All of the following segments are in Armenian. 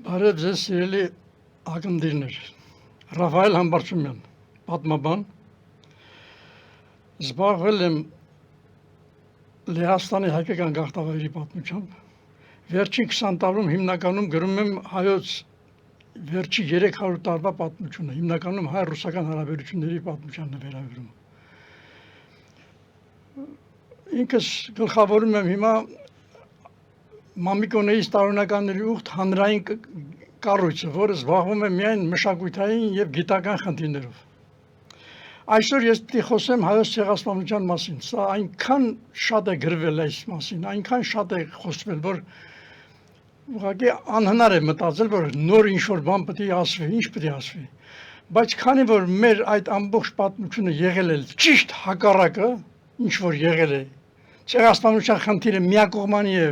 Բարև ձեզ սիրելի ակնդիրներ, Ռաֆայել Համբարձումյան, պատմաբան, զբաղվել եմ Լեհաստանի հայկական գաղթավայրի պատմությամբ, վերջին 20 տարում հիմնականում գրում եմ հայոց վերջի 300 տարվա պատմությունը, հիմնականում հայ-ռուսական հարաբերությունների պատմությանն է վերաբերում։ Ինքս գլխավորում եմ հիմա Մամիկոնեից տարօրինականների ուխտ հանրային կառույցը, որը զբաղվում է միայն մշակութային եւ գիտական խնդիրներով։ Այսօր ես պիտի խոսեմ հայոց ցեղասպանության մասին։ Սա այնքան շատ է գրվել այս մասին, այնքան շատ է խոսվել, որ ուղղակի անհնար է մտածել, որ նոր ինչ-որ բան պետք է ասվի, ինչ պետք է ասվի։ Բայց քանի որ մեր այդ ամբողջ պատմությունը եղել է ճիշտ հակառակը, ինչ որ եղել է, ցեղասպանության խնդիրը միակողմանի է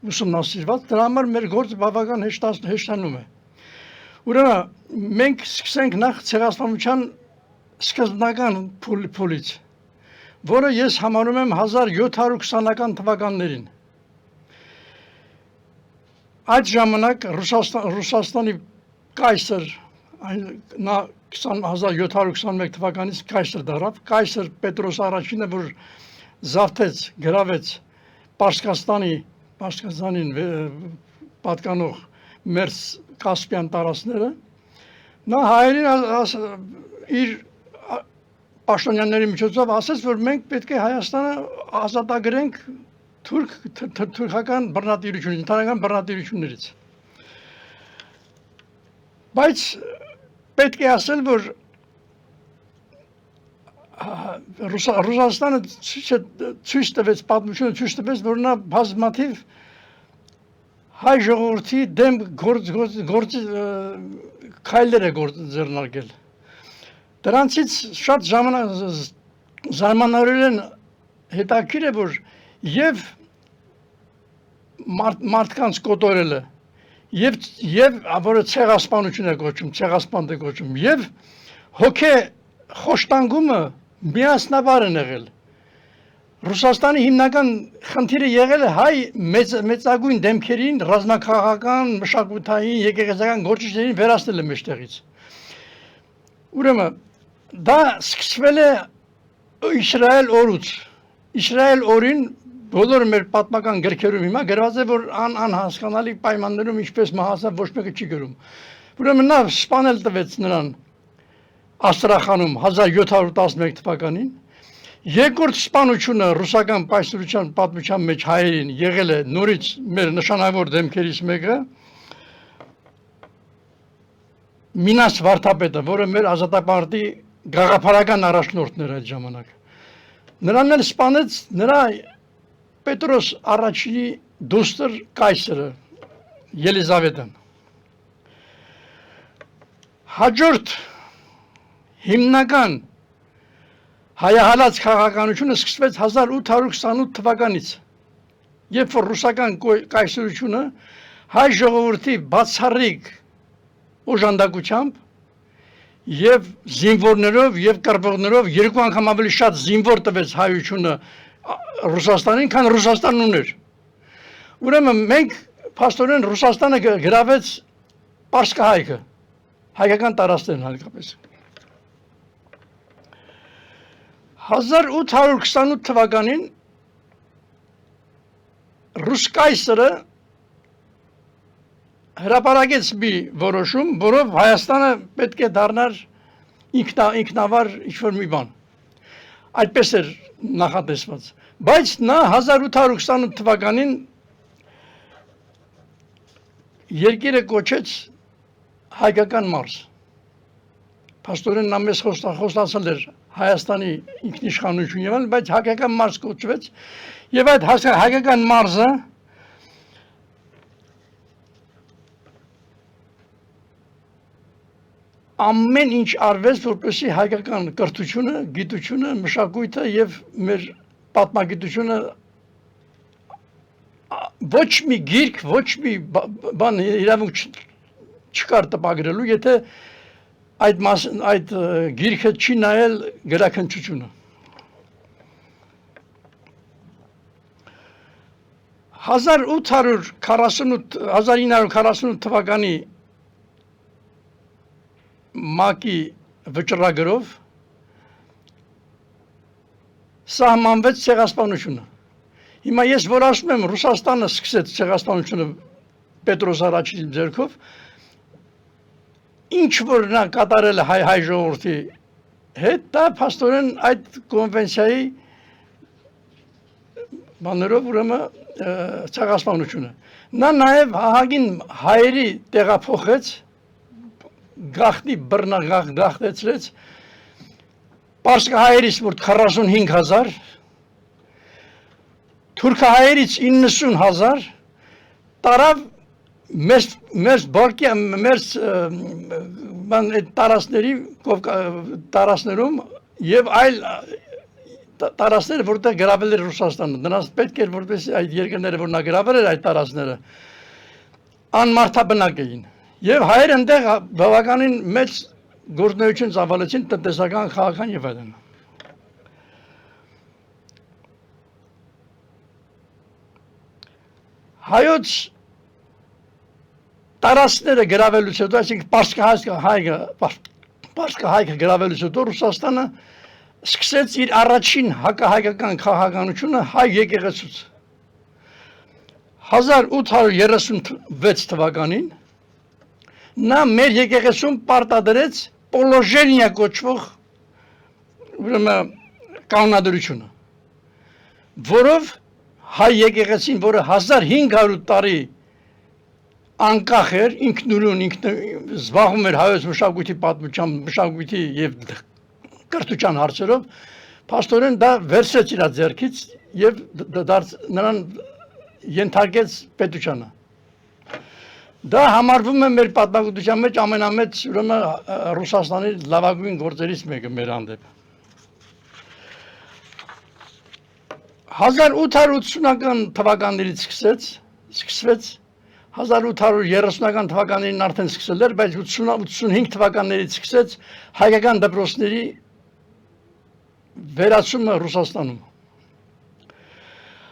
ուսումնասիրված, դրա համար մեր գործը բավական հեշտանում է։ Ուրեմն մենք սկսենք նախ ցեղասպանության սկզբնական փուլից, որը ես համարում եմ 1720-ական թվականներին։ Այդ ժամանակ Ռուսաստանի կայսր, նա 1721 թվականից կայսր դառավ, կայսր Պետրոս առաջինը, որ զավթեց, գրավեց Պարսկաստանին պատկանող մեր Կասպյան տարածքները, նա հայերին իր պաշտոնյաների միջոցով ասեց, որ մենք պետք է Հայաստանը ազատագրենք թուրքական բռնատիրությունից, ընդհանրական բռնատիրություններից։ Բայց պետք է ասել, որ Ռուսաստանը ցույց տվեց, պատմությունը ցույց տվեց, որ նա բազմաթիվ հայ ժողովրդի դեմ քայլեր է ձեռնարկել։ Դրանցից շատ զարմանալիորեն հետաքրքիր է, որ եւ մարդկանց կոտորելը, եւ որը ցեղասպանություն է կոչում, ցեղասպանդ է կոչում, եւ հոգե խոշտանգումը միասնաբար են եղել։ Ռուսաստանի հիմնական խնդիրը եղել է հայ մեծագույն դեմքերին, ռազմաքաղաքական, մշակութային, եկեղեցական գործիչներին վերացնել է մեջտեղից։ Ուրեմն դա սկսվել է Իսրայել օրուց։ Իսրայել օրին բոլոր մեր պատմական գրքերում հիմա գրված է, որ անհասկանալի պայմաններում ինչպես մահացավ, ոչ մեկը չի գրում։ Ուրեմն նա սպանել տվեց նրան Աստրախանում 1711 թվականին։ Երկրորդ սպանությունը ռուսական պայծառության պատմության մեջ հայերին եղել է նորից մեր նշանավոր դեմքերից մեկը Մինաս Վարդապետը, որը մեր ազատապարտի գաղափարական առաջնորդն էր այդ ժամանակ։ Նրան էլ սպանեց նրա Պետրոս առաջինի դուստր կայսրը Ելիզավետան։ Հաջորդ հիմնական հայահալած քաղաքականությունը սկսվեց 1828 թվականից, երբ որ ռուսական կայսրությունը հայ ժողովրդի բացառիկ օժանդակությամբ եւ զինվորներով եւ կռվողներով երկու անգամ ավելի շատ զինվոր տվեց հայությունը Ռուսաստանին, քան Ռուսաստանն ուներ։ Ուրեմն մենք փաստորեն Ռուսաստանը գրավեց Պարսկահայքը, հայկական տարածքներն հատկապես։ 1828 թվականին ռուս կայսրը հրապարակեց մի որոշում, որով Հայաստանը պետք է դառնար ինքնավար ինչ-որ մի բան։ Այդպես էր նախատեսված։ Բայց նա 1828 թվականին երկիրը կոչեց հայկական մարզ։ Փաստորեն նա մեզ խոստացել էր Հայաստանի ինքնիշխանություն եղել, բայց հայկական մարզ կոչվեց, եւ այդ հայկական մարզը ամեն ինչ արվեց, որպեսզի հայկական կրթությունը, գիտությունը, մշակույթը եւ մեր պատմագիտությունը ոչ մի գիրք, ոչ մի բան իրավունք չկար տպագրելու, եթե այդ գիրքը չի նայել գրաքննչությունը։ 1948 թվականի ՄԱԿ-ի վճռագրով սահմանվեց ցեղասպանությունը։ Հիմա ես որ ասում եմ Ռուսաստանը սկսեց ցեղասպանությունը Պետրոս առաջին ձեռքով, ինչ որ նա կատարել է հայ ժողովրդի հետ, դա փաստորեն այդ կոնվենցիայի բաներով ուրեմն ցեղասպանությունը։ Նա նաև հահագին հայերի տեղափոխեց, գաղտնի բռնագաղթեցրեց պարսկահայերից որ 45,000, թուրքահայերից 90,000, տարավ մեր տարածքներում եւ այլ տարածքներ, որտեղ գրավել էր Ռուսաստանը, նրանց պետք էր որպես այդ երկրները, որ նա գրավել էր այդ տարածքները, անմարդաբնակ էին։ Եվ հայերը այնտեղ բավականին մեծ գործունեություն ծավալեցին տնտեսական, քաղաքական եւ այլն։ Հայոց տարածքները գրավելուց հետո, այսինքն պարսկահայքը գրավելուց հետո Ռուսաստանը սկսեց իր առաջին հակահայկական քաղաքականությունը հայ եկեղեցուց։ 1836 թվականին նա մեր եկեղեցում պարտադրեց պոլոժենիա կոչվող կանոնադրությունը, որով հայ եկեղեցին, որը 1500 տարի անկախ էր, ինքնուրույն զբաղվում էր հայոց մշակույթի պատմությամբ, մշակույթի եւ կրթության հարցերով, փաստորեն դա վերցրեց իր ձեռքից եւ նրան ենթարկեց պետությանը։ Դա համարվում է մեր պատմական մեջ ամենամեծ ուրեմն Ռուսաստանի լավագույն գործերից մեկը մեր հանդեպ։ 1880-ական թվականներից սկսվեց 1830-ական թվականներին արդեն սկսել էր, բայց 85 թվականներից սկսեց հայկական դպրոցների վերացումը Ռուսաստանում։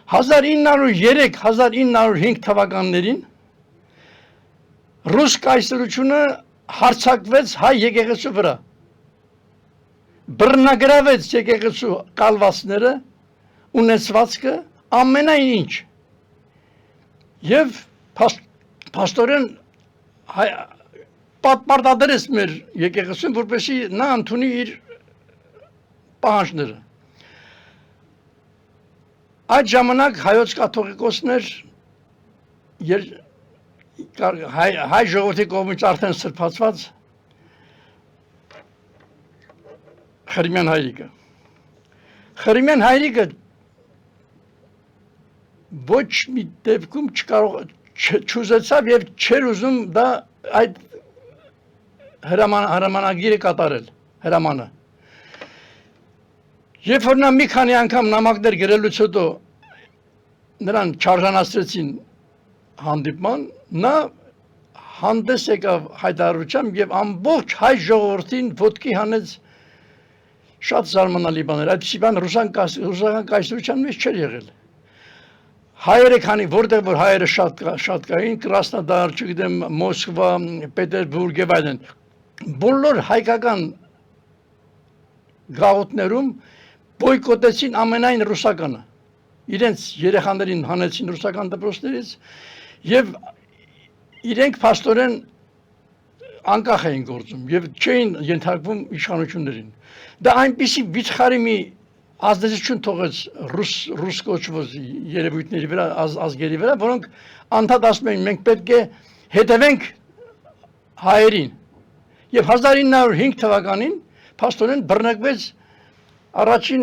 1903-1905 թվականներին ռուս կայսրությունը հարձակվեց հայ եկեղեցու վրա, բռնագրավեց եկեղեցու կալվածները, ունեցվածքը, ամենայն ինչ, եւ փաստորեն պարտադրեց մեր եկեղեցուն, որպեսզի նա ընդունի իր պահանջները։ Այդ ժամանակ հայոց կաթողիկոսներ հայ ժողովրդի կողմից արդեն սրբացված Խրիմյան հայրիկը ոչ մի դեպքում չուզեցավ եւ չէր ուզում դա այդ հրամանագիրը կատարել, հրամանը։ Երբ որ նա մի քանի անգամ նամակներ գրելուց հետո նրան չարժանացրեցին հանդիպման, նա հանդես եկավ հայտարարությամբ եւ ամբողջ հայ ժողովրդին ոտքի հանեց շատ զարմանալի բաներ։ Այդպիսի բան ռուսական կայսրության մեջ չէր եղել։ Հայերը քանի որտեղ որ հայերը շատ կային, Կրասնոդար, չգիտեմ, Մոսկվա, Պետերբուրգ եւ այլն, բոլոր հայկական գաղութներում բոյկոտեցին ամենայն ռուսականը։ Իրենց երեխաներին հանեցին ռուսական դպրոցներից եւ իրենք փաստորեն անկախ էին գործում եւ չէին ենթարկվում իշխանություններին։ Դա այնպիսի վիճխարի մի ազդեցություն թողեց ռուս կոչվող երևույթների վրա, ազգերի վրա, որոնք անդադ ասում էին մենք պետք է հետևենք հայերին։ Եվ 1905 թվականին փաստորեն բռնկվեց առաջին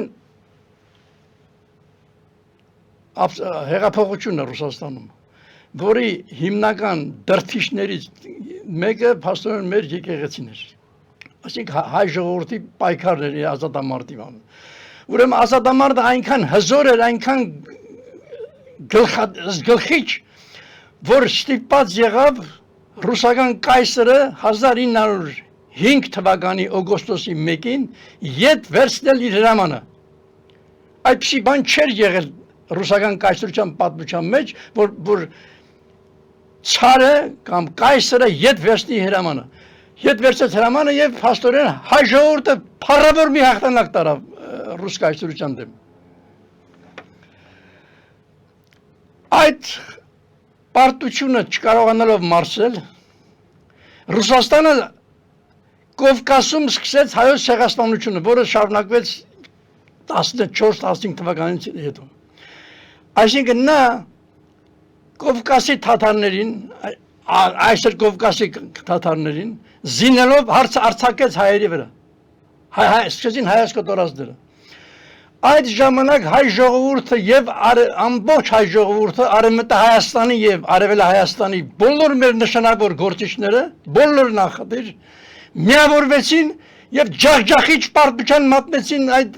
հեղափոխությունը Ռուսաստանում, որի հիմնական դրդիչներից մեկը փաստորեն մեր եկեղեցին էր։ Այսինքն հայ ժողովրդի պայքարն էր ազատամարտի բանը։ Ուրեմն ազատամարտը այնքան հզոր էր, այնքան գլխիչ, որ ստիպված եղավ ռուսական կայսրը 1905 թվականի օգոստոսի 1-ին ետ վերցնել իր հրամանը։ Այդպիսի բան չէր եղել ռուսական կայսրության պատմության մեջ, որ ցարը կամ կայսրը ետ վերցնի հրամանը։ Ետ վերցեց հրամանը եւ փաստորեն հայ ժողովուրդը փառավոր մի հաղթանակ տարավ ռուս կայսրության դեմ։ Այդ պարտությունը չկարողանալով մարսել, Ռուսաստանը Կովկասում սկսեց հայոց ցեղասպանությունը, որը շարունակվեց 14-15 թվականից հետո։ Այսինքն նա Կովկասի թաթարներին, այսօր Կովկասի թաթարներին զինելով արձակեց հայերի վրա։ Սկսեցին հայաց կոտորած դերը։ Այդ ժամանակ հայ ժողովուրդը եւ ամբողջ հայ ժողովուրդը Արևմտա Հայաստանի եւ Արևելա Հայաստանի բոլոր մեր նշանավոր գործիչները, բոլոր նախադիր միավորվեցին եւ ջախջախիչ պարտության մատնեցին այդ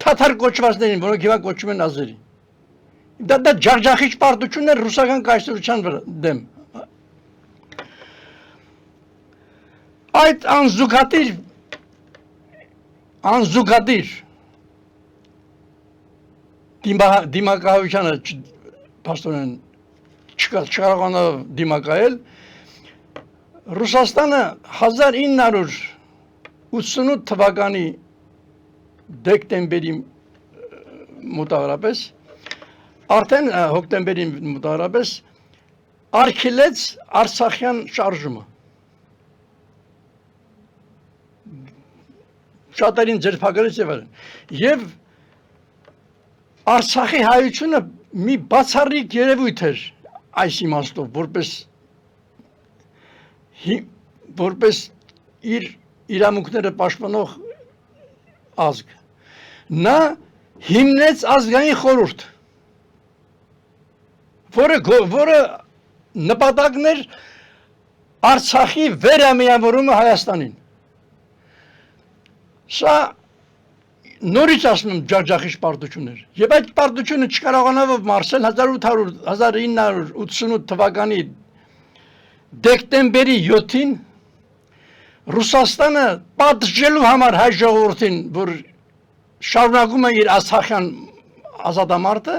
թաթար կոչվածներին, որոնք հիմա կոչվում են ազերի։ Դա ջախջախիչ պարտություն է ռուսական կայսրության դեմ։ Այդ անզուգադիր դիմակայությանը փաստորեն չկարողանալ դիմակայել, Ռուսաստանը 1988 թվականի դեկտեմբերի մոտավորապես, արդեն հոկտեմբերի մոտավորապես արգելեց Արցախյան շարժումը։ Շատերին ձերբակալեց եւ այլն։ Եվ Արցախի հայությունը մի բացառիկ երևույթ էր այս իմաստով, որպես իր իրավունքները պաշտպանող ազգ։ Նա հիմնեց ազգային խորհուրդ, որը նպատակն էր Արցախի վերամիավորումը Հայաստանին։ Սա նորից ասում եմ ջախջախիչ պարտություն էր։ Եվ այդ պարտությունը չկարողանալով մարսել 1988 թվականի դեկտեմբերի 7-ին Ռուսաստանը պատժելու համար հայ ժողովրդին, որ շարունակում է իր Արցախյան ազատամարտը,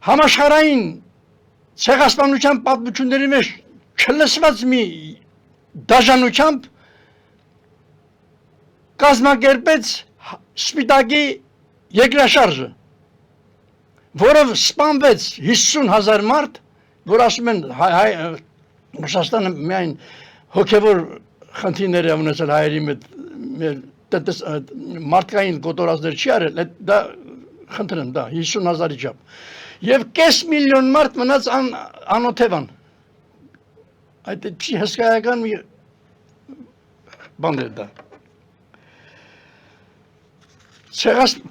համաշխարհային ցեղասպանության պատմությունների մեջ չլսված մի դաժանությամբ կազմակերպեց Սպիտակի երկրաշարժը, որով սպանվեց 50,000 մարդ, որ ասում են Ռուսաստանը միայն հոգևոր խնդիրներ է ունեցել հայերի մարդկային կոտորածներ չի արել, դա խնդրեմ, դա 50,000-ի չափ։ Եվ կես միլիոն մարդ մնաց անօթևան։ Այդ չի հսկայական մի բան է դա։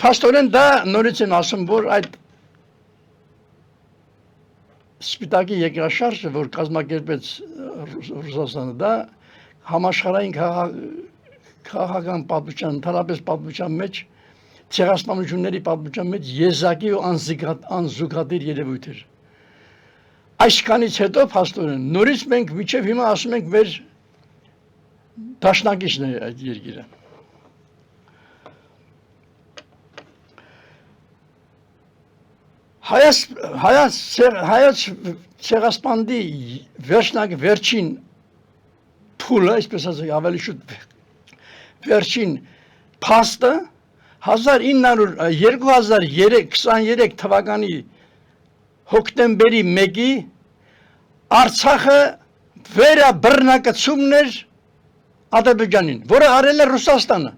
Փաստորեն դա նորից եմ ասում, որ այդ Սպիտակի երկրաշարժը, որ կազմակերպեց Ռուսաստանը, դա համաշխարհային քաղաքական պատմության, ընդհանրապես պատմության մեջ, ցեղասպանությունների պատմության մեջ եզակի ու անզուգադիր երևույթ էր։ Այսքանից հետո փաստորեն նորից մենք մինչև հիմա ասում ենք մեր դաշնակիցն է այդ երկիրը։ Հայոց ցեղասպանդի վերջին փուլը, այսպես ասած, ավելի շուտ վերջին փաստը 2023 թվականի հոկտեմբերի 1-ի Արցախը վերաբռնակցումն էր Ադրբեջանին, որը արել է Ռուսաստանը։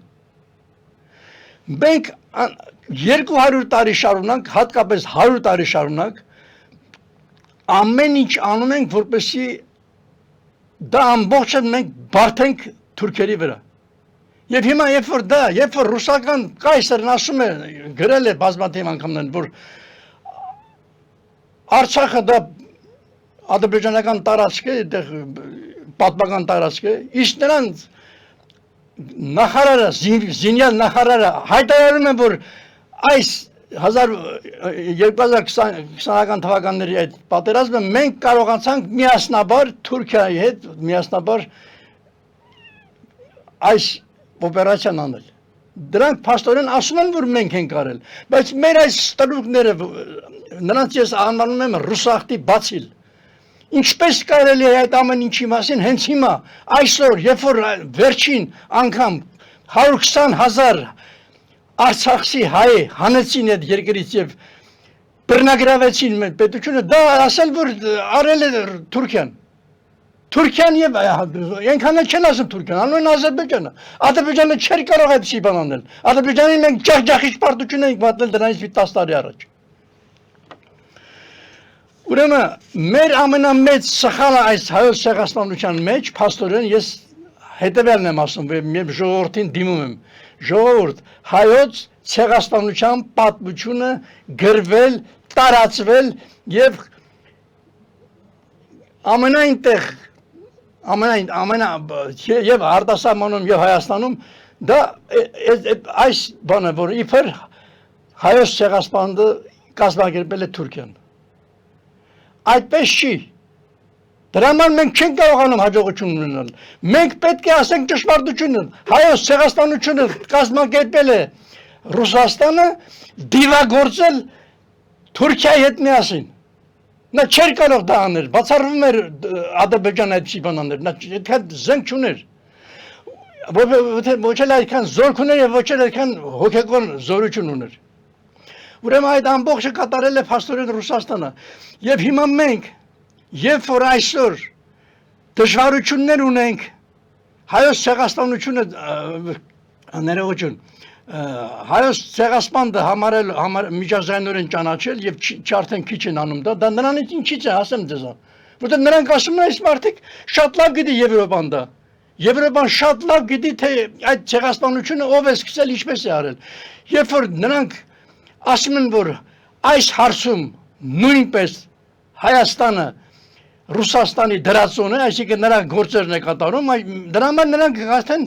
Մենք 200 տարի շարունակ, հատկապես 100 տարի շարունակ ամեն ինչ անում ենք, որպեսզի դա ամբողջը մենք բարթենք թուրքերի վրա։ Եվ հիմա երբ որ ռուսական կայսրն ասում է, գրել է բազմաթիվ անգամներ, որ Արցախը դա ադրբեջանական տարածք է, պատմական տարածք է, իսկ նրանց նախարարը, զինյալ նախարարը հայտարարում է, որ այս 2020 թվականների այդ պատերազմը մենք կարողացանք միասնաբար Թուրքիայի հետ միասնաբար այս օպերացիան անել։ Դրանք փաստորեն ասում են, որ մենք ենք արել, բայց մեր այս ստրուկները նրանց ես անվանում եմ ռուսախտի բացիլ։ Ինչպես կարելի է այդ ամեն ինչի մասին հենց հիմա, այսօր, երբ որ վերջին անգամ 120,000 Արցախցի հայ հանեցին այդ երկրից եւ բռնագրավեցին մեր պետությունը, դա ասել որ արել է Թուրքիան։ Թուրքիան եւ այնքան էլ չեն ասում Թուրքիան, անում են Ադրբեջանը։ Ադրբեջանը չէր կարող այդպիսի բան անել։ Ադրբեջանին մենք ջախջախիչ պարտություն ենք մատնել դրանից 10 տարի առաջ։ Ուրեմն մեր ամենամեծ սխալը այս հայոց ցեղասպանության մեջ փաստորեն ես հետևյալն եմ ասում, եւ ժողովրդին դիմում եմ։ Ժողովուրդ, հայոց ցեղասպանության պատմությունը գրվել, տարածվել եւ ամենայնտեղ եւ արտասահմանում եւ Հայաստանում դա այս բանը որ իբր հայոց ցեղասպանը կազմակերպել է Թուրքիան։ Այդպես չի։ Դրա համար մենք չենք կարողանում հաջողություն ունենալ։ Մենք պետք է ասենք ճշմարտությունը։ Հայոց ցեղասպանությունը կազմակերպել է Ռուսաստանը, դիվագործել Թուրքիայի հետ միասին։ Նա չէր կարող դա անել, բացառվում էր Ադրբեջանը այդպիսի բան անել, նա այդքան զենք չուներ, ոչ էլ այդքան զորք ուներ և ոչ էլ այդքան հոգեկան զորություն ուներ։ Ուրեմն այդ ամբողջը կատարել է փաստորեն Ռուսաստանը, և հիմա մենք, երբ որ այսօր դժվարություններ ունենք, հայոց ցեղասպանությունը ներողություն, հայոց ցեղասպանը միջազգայինորեն ճանաչել եւ չարդեն քիչ են անում դա նրանից ինչից է ասեմ ձեզ, որտեղ նրանք ասում են այս մարդիկ շատ լավ գիտի Եվրոպան դա, Եվրոպան շատ լավ գիտի թե այդ ցեղասպանությունը ով է սկսել, ինչպես է արել, երբ որ նրանք ասում են որ այս հարցում նույնպես Հայաստանը Ռուսաստանի դրածոն է, այսինքն նրա գործերն է կատարում, դրա համար նրանք արդեն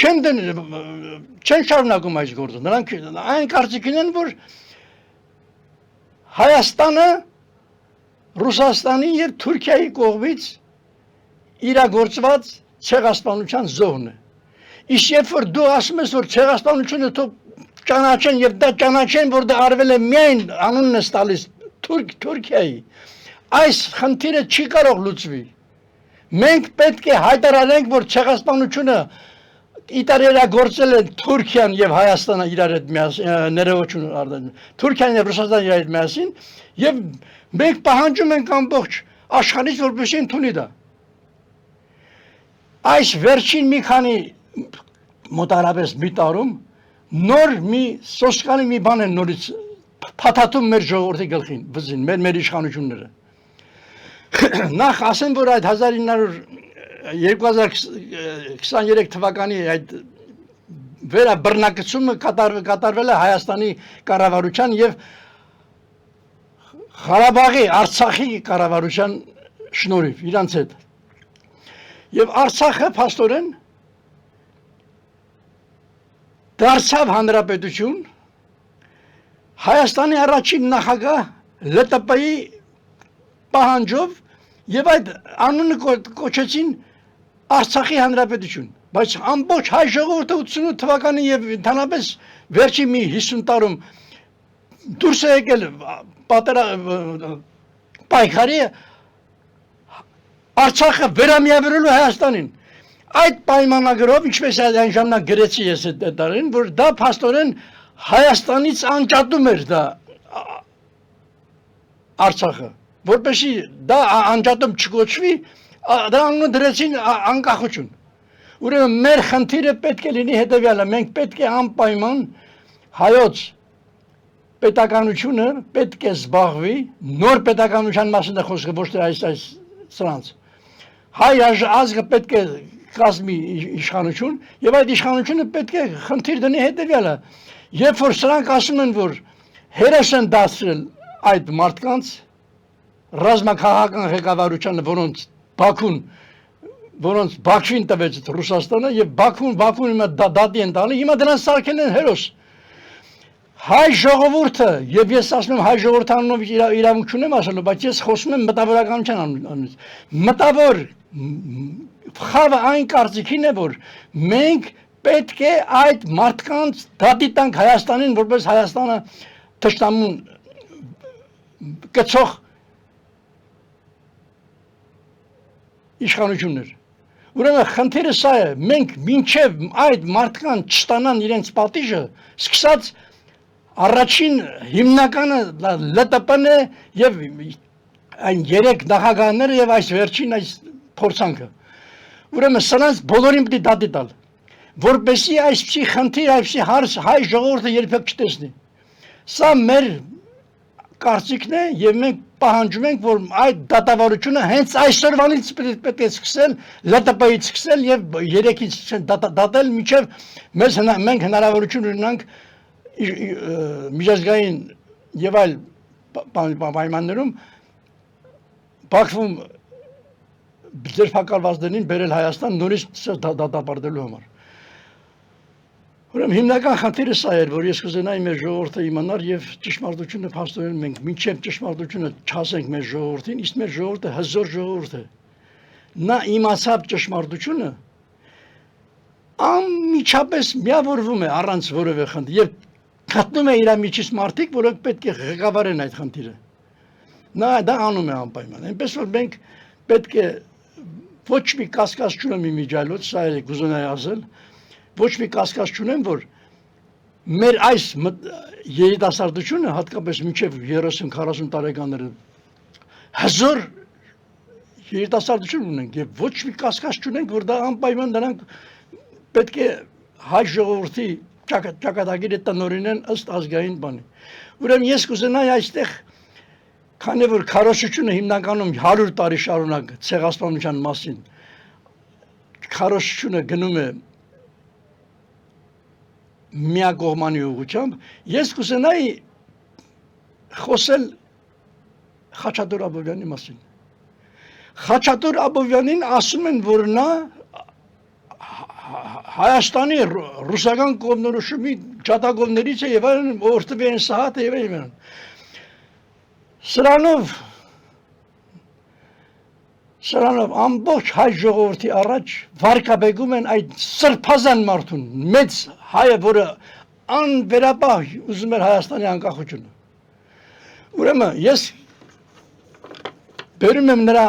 չեն շարունակում այս գործը, նրանք այն կարծիքին են, որ Հայաստանը Ռուսաստանի և Թուրքիայի կողմից իրագործված ցեղասպանության զոհն է։ Իսկ երբ որ դու ասում ես, որ ցեղասպանությունը ճանաչեն և դա ճանաչեն, որ դա արվել է միայն անունն է տալիս Թուրքիայի, այս խնդիրը չի կարող լուծվի։ Մենք պետք է հայտարարենք, որ ցեղասպանությունը իրագործել են Թուրքիան եւ Հայաստանը իրար հետ միասին, ներողություն արդեն, Թուրքիան եւ Ռուսաստանը իրար հետ միասին, եւ մենք պահանջում ենք ամբողջ աշխարհից, որպեսզի ընդունի դա։ Այս վերջին մի քանի մոտարապես մի տարում նոր մի սոսկալի մի բան են նորից փաթաթում մեր ժողովրդի գլխին, վզին, մեր իշխանությունները։ Նախ ասեմ, որ այդ 2023 թվականի այդ վերաբռնակցումը կատարվել է Հայաստանի կառավարության եւ Ղարաբաղի, Արցախի կառավարության շնորհիվ իրանց հետ։ Եվ Արցախը փաստորեն դարձավ հանրապետություն, Հայաստանի առաջին նախագահ ԼՏՊ-ի պահանջով եւ այդ անունը կոչեցին Արցախի հանրապետություն, բայց ամբողջ հայ ժողովուրդը 88 թվականին եւ ընդհանրապես վերջին մի 50 տարում դուրս է եկել պայքարի Արցախը վերամիավորելու Հայաստանին։ Այդ պայմանագրով, ինչպես այն ժամանակ գրեցի ես այդ տարին, որ դա փաստորեն Հայաստանից անջատում էր դա Արցախը, որպեսզի դա անջատում չկոչվի, դրա անունը դրեցին անկախություն։ Ուրեմն մեր խնդիրը պետք է լինի հետևյալը, մենք պետք է անպայման հայոց պետականությունը պետք է զբաղվի, նոր պետականության մասին է խոսքը, ոչ թե այս սրանց։ Հայ ազգը պետք է կազմի իշխանություն եւ այդ իշխանությունը պետք է խնդիր դնի հետևյալը, երբ որ սրանք ասում են, որ հերոս են դարձրել այդ մարդկանց ռազմաքաղաքական ղեկավարությանը, որոնց Բաքվին տվեց Ռուսաստանը եւ Բաքուն հիմա դատի են տալի, հիմա դրանց սարքել են հերոս։ Հայ ժողովուրդը, եւ ես ասում եմ հայ ժողովրդի անունով իրավունք չունեմ ասելու, բայց ես խոսում եմ մտավորականության անունից։ Մտավոր խավը այն կարծիքին է, որ մենք պետք է այդ մարդկանց դատի տանք Հայաստանին, որպես Հայաստանը թշնամուն կցող իշխանություններ։ Ուրեմն խնդիրը սա է, մենք մինչև այդ մարդկանց չստանան իրենց պատիժը, սկսած առաջին հիմնականը ԼՏՊ-ն է եւ այն երեք նախագահները եւ այս վերջին այս փորձանքը։ Ուրեմն սրանց բոլորին պետք է դատի տալ, որպեսզի այսպիսի խնդիր, այսպիսի հարց հայ ժողովուրդը երբեք չտեսնի։ Սա մեր կարծիքն է եւ մենք պահանջում ենք, որ այդ դատավարությունը հենց այսօրվանից պետք է սկսել, ԼՏՊ-ից սկսել եւ երեքից դատել, մինչեւ մենք հնարավորություն ունենանք միջազգային եւ այլ պայմաններում Բաքվում ձերբակալվածներին բերել Հայաստան նորից դատապարտելու համար։ Ուրեմն հիմնական խնդիրը սա էր, որ ես կուզենայի մեր ժողովուրդը իմանար եւ ճշմարտությունը փաստորեն մենք մինչեւ ճշմարտությունը չասենք մեր ժողովրդին, իսկ մեր ժողովուրդը հզոր ժողովուրդ է։ Նա իմացավ ճշմարտությունը, անմիջապես միավորվում է առանց որևէ խնդրի եւ գտնում է իր միջից մարդիկ, որոնք պետք է ղեկավարեն այդ խնդիրը։ Նա դա անում է անպայման։ Այնպես որ մենք պետք է ոչ մի կասկած չունեմ իմիջիալոց, սա էլ կուզենայի ասել, ոչ մի կասկած չունեմ, որ մեր այս երիտասարդությունը, հատկապես մինչև 30-40 տարեկանները, հզոր երիտասարդություն ունենք եւ ոչ մի կասկած չունենք, որ դա անպայման նրանք պետք է հայ ժողովրդի ճակատագիրը տնօրինեն ըստ ազգային բանի։ Ուրեմն ես կուզենայի այստեղ, քանի որ քարոզությունը հիմնականում 100 տարի շարունակ ցեղասպանության մասին քարոզությունը գնում է միակողմանի ուղղությամբ, ես կուզենայի խոսել Խաչատուր Աբովյանի մասին։ Խաչատուր Աբովյանին ասում են, որ նա Հայաստանի ռուսական կողմնորոշումի ջատագովներից է եւ այլն, օրտվի են սահատը եւ այլն։ Սրանով ամբողջ հայ ժողովրդի առաջ վարկաբեկում են այդ սրբազան մարդուն, մեծ հայը, որը անվերապահ ուզում էր Հայաստանի անկախությունը։ Ուրեմն ես բերում եմ նրա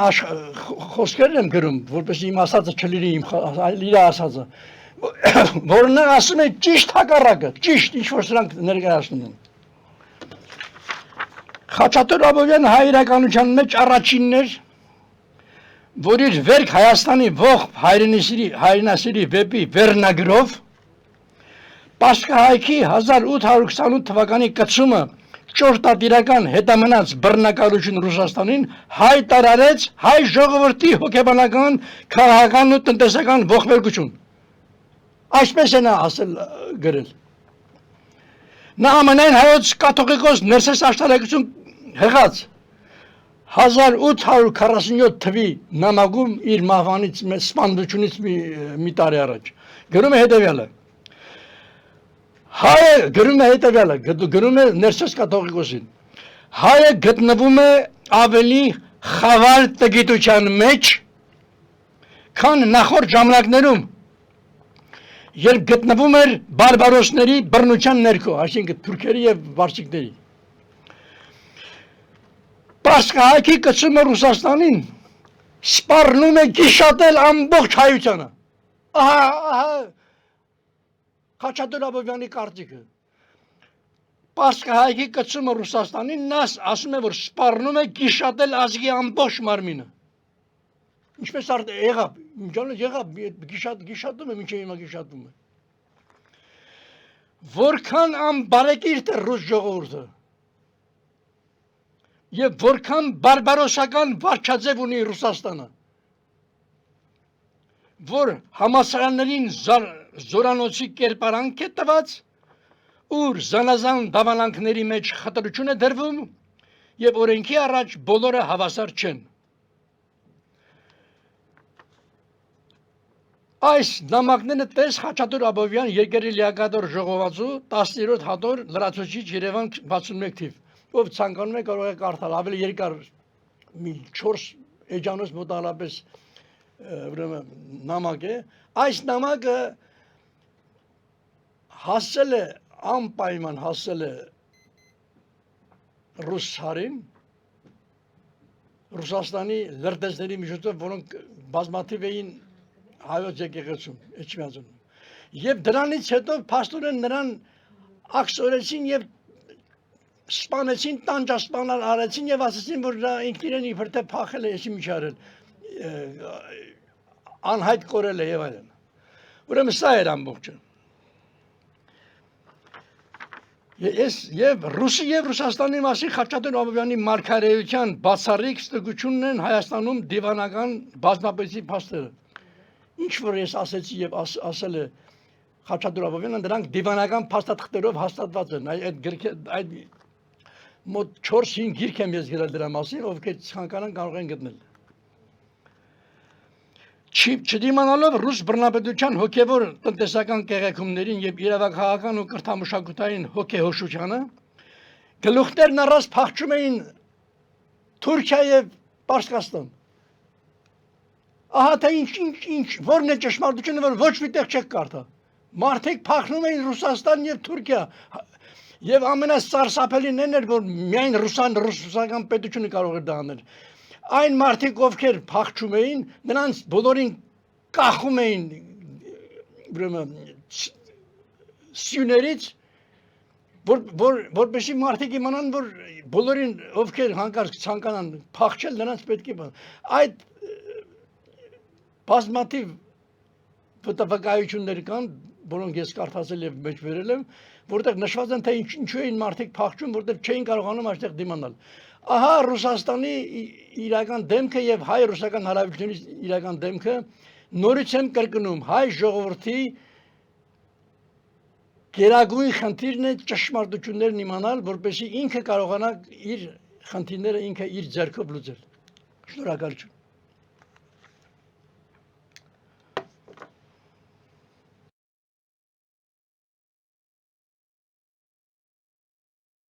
խոսքերն եմ գրում, որպես իմ ասածը չլինի իր ասածը, որ նա ասում է ճիշտ հակառակը, ճիշտ ինչ որ սրանք ներկայացնում են։ Խաչատուր Աբովյանը հայ իրականության մեջ առաջինն էր, որ իր վերք Հայաստանի ողջ հայրենասիրի վեպի վերնագրով Պարսկահայքի 1828 թվականի կցումը ճորտատիրական հետամնաց բռնակալություն Ռուսաստանին հայտարարեց հայ ժողովրդի հոգեբանական, քաղաքական ու տնտեսական ողբերգություն։ Այսպես է նա ասել գրել։ Նա ամենայն հայոց կաթողիկոս Ներսես Աշտարակություն հղած 1847 թվի նամակում իր մահվանից սպանդությունից մի տարի առաջ գրում է հետևյալը։ Հայը գրում է հետևյալը, գրում է Ներսես կաթողիկոսին։ Հայը գտնվում է ավելի խավար տգիտության մեջ, քան նախորդ ժամանակներում, երբ գտնվում էր բարբարոսների բռնության ներքո, այսինքն թուրքերի եւ վարչիկների։ Պարսկահայքի կցումը Ռուսաստանին սպառնում է գիշատել ամբողջ հայությանը։ Ահա Խաչատուր Աբովյանի կարծիքը։ Պարսկահայքի կցումը Ռուսաստանին նա ասում է, որ սպառնում է գիշատել ազգի ամբողջ մարմինը։ Ինչպես եղավ, եղավ գիշատում է, մինչև հիմա գիշատում է։ Որքան անբարեկիրթ է ռուս ժողովուրդը եւ որքան բարբարոսական վարչաձև ունի Ռուսաստանը, որ համասարաններին զորանոցի կերպարանք է տված, ուր զանազան դավանանքների մեջ խտրություն է դրվում եւ օրենքի առաջ բոլորը հավասար չեն։ Այս նամակները տես Խաչատուր Աբովյան երկրի լիակատար ժողովածու 10-րդ հատոր լրացուցիչ Երևան 61 թիվ, ով ցանկանում է կարող է կարդալ, ավելի երկար մի 4 էջանոց մոտավորապես ուրեմն նամակ է։ Այս նամակը հասել է անպայման հասել է ռուս հարին, Ռուսաստանի լրտեսների միջոցով, որոնք բազմաթիվ էին հայոց եկեղեցում, Էջմիածնում։ Եվ դրանից հետո փաստորեն նրան աքսորեցին եւ սպանեցին, տանջասպանալ արեցին եւ ասեցին, որ դա ինքն իրեն իբր թե փախել է, եսի միջարել, անհայտ կորել է եւ այլն։ Ուրեմն սա էր ամբողջը։ Եվ Ռուսի եւ Ռուսաստանի մասին Խաչատուր Աբովյանի մարգարեության բացառիկ ստգությունն են Հայաստանում դիվանական բազմապետի փաստերը։ Ինչ որ ես ասեցի եւ ասել է Խաչատուր Աբովյանը, դրանք դիվանական փաստաթղթերով հաստատված են։ Այդ մոտ 4-5 գիրք եմ ես գրել դրա մասին, ովքեր ցանկանան կարող են գտնել։ Չդիմանալով ռուս բռնապետության հոգևոր տնտեսական կեղեքումներին եւ իրավաքաղաքական ու կրթամշակութային հոգեհոշությանը, գլուխներն առած փախչում էին Թուրքիա եւ Պարսկաստան։ Ահա թե ինչ, որն է ճշմարտությունը, որ ոչ մի տեղ չեք կարդա։ Մարդիկ փախնում էին Ռուսաստան եւ Թուրքիա։ Եվ ամենասարսափելին էր, որ միայն ռուսական պետությունը կարող էր դա անել։ Այն մարդիկ, ովքեր փախչում էին, նրանց բոլորին կախում էին սյուներից, որպեսզի մարդիկ իմանան, որ բոլորին, ովքեր հանկարծ ցանկանան փախչել, նրանց պետք է այդ բազմաթիվ վտակայություններ կան, որոնք ես կարդացել եւ մեջ վերել եմ, որտեղ նշված են, թե ինչու էին մարդիկ փախչում, որտեղ չէին կարողանում այստեղ դիմանալ։ Ահա Ռուսաստանի իրական դեմքը եւ հայ-ռուսական հարաբերությունների իրական դեմքը նորից եմ կրկնում, հայ ժողովրդի գերագույն խնդիրն է ճշմարտություններն իմանալ, որպեսզի ինքը կարողանա իր խնդիրները ինքը իր ձեռքով լուծել։ Շնորհակալություն։